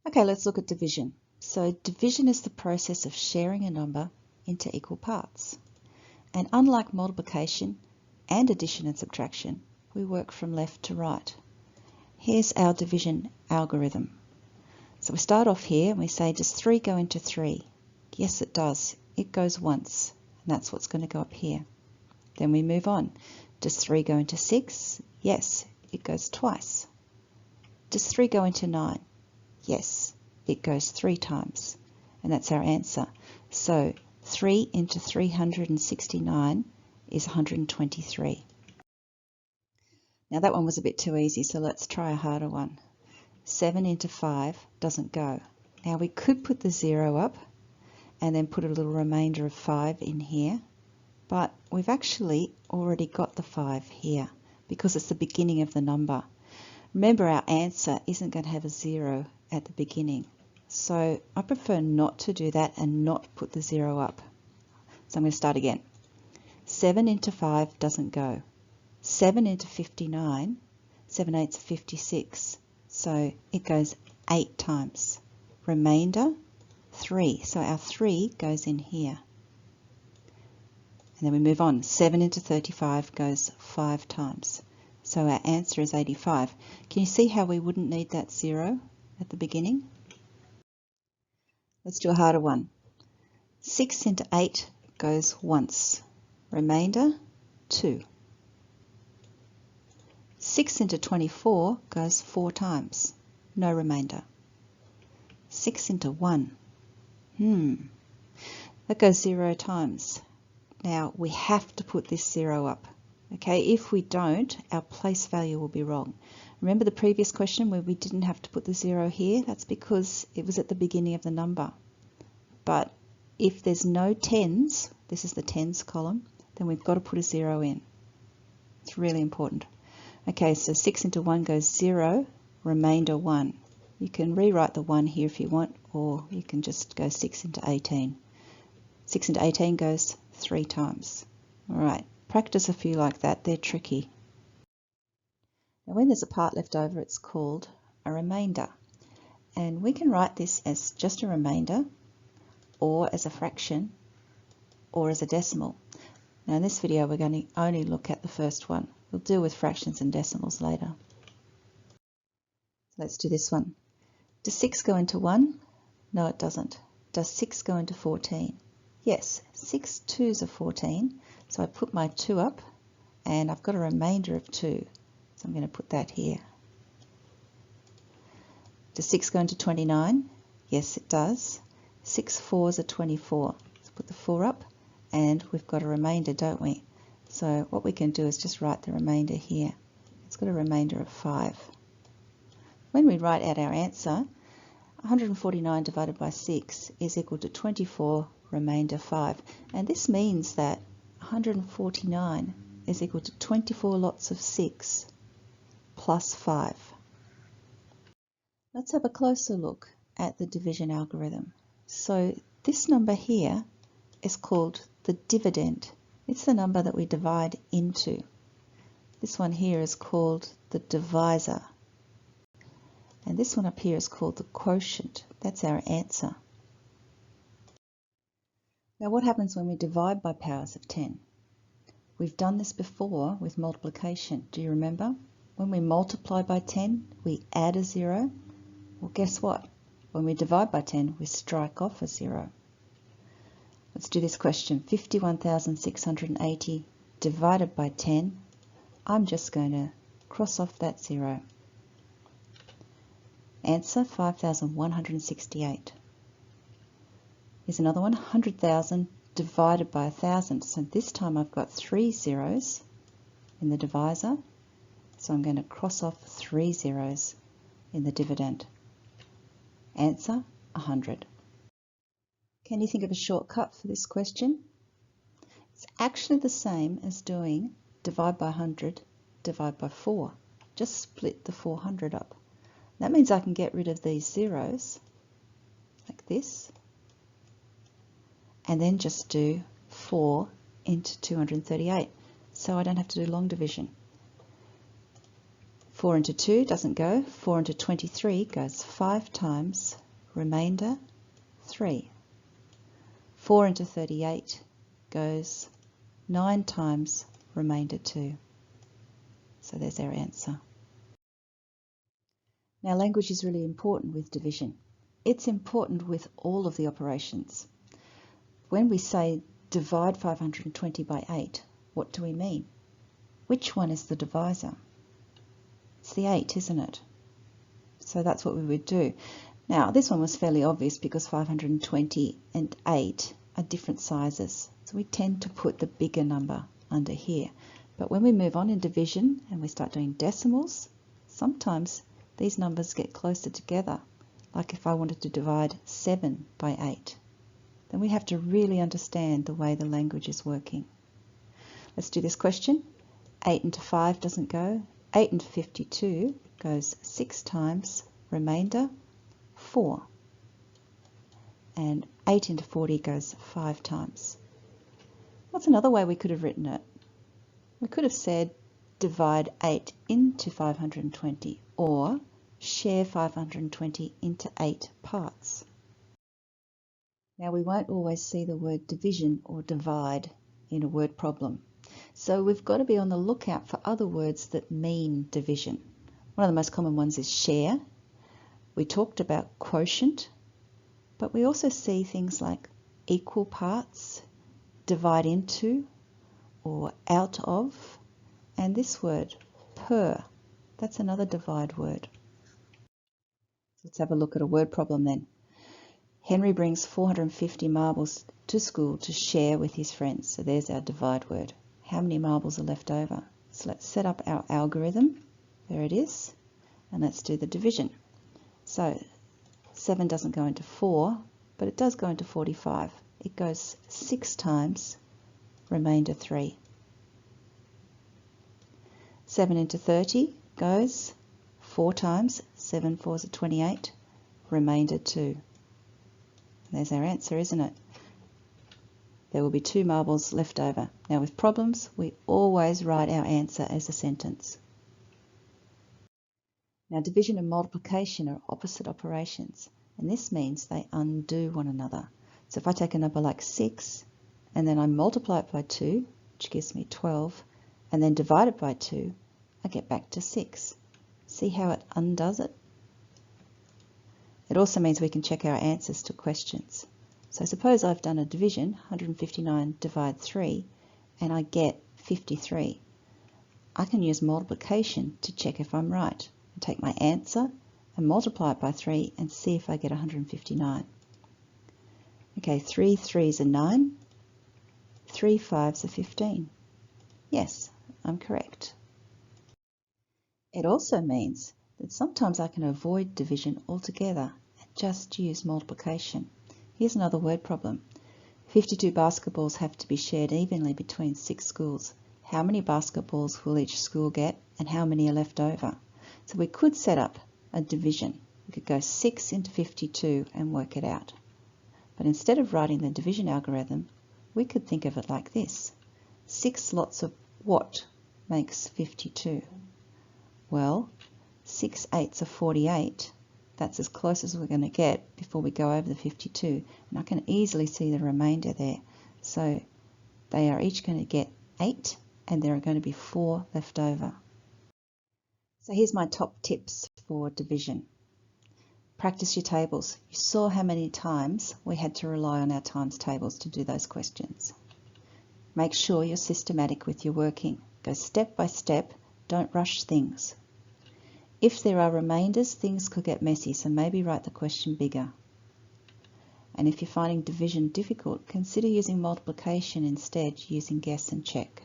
Okay, let's look at division. So division is the process of sharing a number into equal parts. And unlike multiplication and addition and subtraction, we work from left to right. Here's our division algorithm. So we start off here and we say, does 3 go into 3? Yes, it does. It goes once, and that's what's going to go up here. Then we move on. Does 3 go into 6? Yes, it goes twice. Does 3 go into 9? Yes, it goes 3 times, and that's our answer. So 3 into 369 is 123. Now that one was a bit too easy, so let's try a harder one. 7 into 5 doesn't go. Now we could put the 0 up and then put a little remainder of 5 in here, but we've actually already got the 5 here because it's the beginning of the number. Remember, our answer isn't going to have a 0 at the beginning, so I prefer not to do that and not put the 0 up. So I'm going to start again. 7 into 5 doesn't go. 7 into 59, 7 eighths are 56. So it goes 8 times. Remainder, 3. So our 3 goes in here. And then we move on. 7 into 35 goes 5 times. So our answer is 85. Can you see how we wouldn't need that 0 at the beginning? Let's do a harder one. 6 into 8 goes once. Remainder, 2. 6 into 24 goes 4 times. No remainder. 6 into 1. That goes 0 times. Now we have to put this 0 up. Okay, if we don't, our place value will be wrong. Remember the previous question where we didn't have to put the 0 here? That's because it was at the beginning of the number. But if there's no tens, this is the tens column, then we've got to put a 0 in. It's really important. Okay, so 6 into 1 goes 0, remainder 1. You can rewrite the 1 here if you want, or you can just go 6 into 18. 6 into 18 goes 3 times. All right, practice a few like that. They're tricky. Now when there's a part left over, it's called a remainder. And we can write this as just a remainder, or as a fraction, or as a decimal. Now in this video we're going to only look at the first one. We'll deal with fractions and decimals later. Let's do this one. Does 6 go into 1? No, it doesn't. Does 6 go into 14? Yes, 6 2s are 14. So I put my 2 up and I've got a remainder of 2. So I'm going to put that here. Does 6 go into 29? Yes, it does. 6 4s are 24. Let's put the 4 up and we've got a remainder, don't we? So what we can do is just write the remainder here. It's got a remainder of 5. When we write out our answer, 149 divided by 6 is equal to 24, remainder 5. And this means that 149 is equal to 24 lots of 6 plus 5. Let's have a closer look at the division algorithm. So this number here is called the dividend. It's the number that we divide into. This one here is called the divisor. And this one up here is called the quotient. That's our answer. Now what happens when we divide by powers of 10? We've done this before with multiplication. Do you remember? When we multiply by 10, we add a 0. Well, guess what? When we divide by 10, we strike off a 0. Let's do this question. 51,680 divided by 10. I'm just going to cross off that 0. Answer 5,168. Here's another one. 100,000 divided by 1,000. So this time I've got 3 zeros in the divisor. So I'm going to cross off 3 zeros in the dividend. Answer 100. Can you think of a shortcut for this question? It's actually the same as doing divide by 100, divide by 4. Just split the 400 up. That means I can get rid of these zeros, like this, and then just do 4 into 238. So I don't have to do long division. 4 into 2 doesn't go. 4 into 23 goes 5 times, remainder 3. 4 into 38 goes 9 times, remainder 2. So there's our answer. Now language is really important with division. It's important with all of the operations. When we say divide 520 by 8, what do we mean? Which one is the divisor? It's the 8, isn't it? So that's what we would do. Now this one was fairly obvious because 520 and 8 are different sizes. So we tend to put the bigger number under here. But when we move on in division and we start doing decimals, sometimes these numbers get closer together. Like if I wanted to divide 7 by 8, then we have to really understand the way the language is working. Let's do this question. 8 into 5 doesn't go. 8 into 52 goes 6 times, remainder 4. And 8 into 40 goes 5 times. What's another way we could have written it? We could have said divide 8 into 520 or share 520 into 8 parts. Now we won't always see the word division or divide in a word problem. So we've got to be on the lookout for other words that mean division. One of the most common ones is share. We talked about quotient, but we also see things like equal parts, divide into, or out of, and this word, per. That's another divide word. Let's have a look at a word problem then. Henry brings 450 marbles to school to share with his friends. So there's our divide word. How many marbles are left over? So let's set up our algorithm. There it is. And let's do the division. So 7 doesn't go into 4, but it does go into 45. It goes 6 times, remainder 3. 7 into 30 goes 4 times, 7 fours are 28, remainder 2. There's our answer, isn't it? There will be 2 marbles left over. Now with problems, we always write our answer as a sentence. Now division and multiplication are opposite operations, and this means they undo one another. So if I take a number like 6, and then I multiply it by 2, which gives me 12, and then divide it by 2, I get back to 6. See how it undoes it? It also means we can check our answers to questions. So suppose I've done a division, 159 divide 3, and I get 53. I can use multiplication to check if I'm right. I take my answer and multiply it by 3 and see if I get 159. Okay, 3 3s are 9, 3 5s are 15. Yes, I'm correct. It also means that sometimes I can avoid division altogether and just use multiplication. Here's another word problem. 52 basketballs have to be shared evenly between 6 schools. How many basketballs will each school get and how many are left over? So we could set up a division. We could go 6 into 52 and work it out. But instead of writing the division algorithm, we could think of it like this. 6 lots of what makes 52? Well, 6 8s are 48. That's as close as we're going to get before we go over the 52. And I can easily see the remainder there. So they are each going to get 8 and there are going to be 4 left over. So here's my top tips for division. Practice your tables. You saw how many times we had to rely on our times tables to do those questions. Make sure you're systematic with your working. Go step by step. Don't rush things. If there are remainders, things could get messy, so maybe write the question bigger. And if you're finding division difficult, consider using multiplication instead, using guess and check.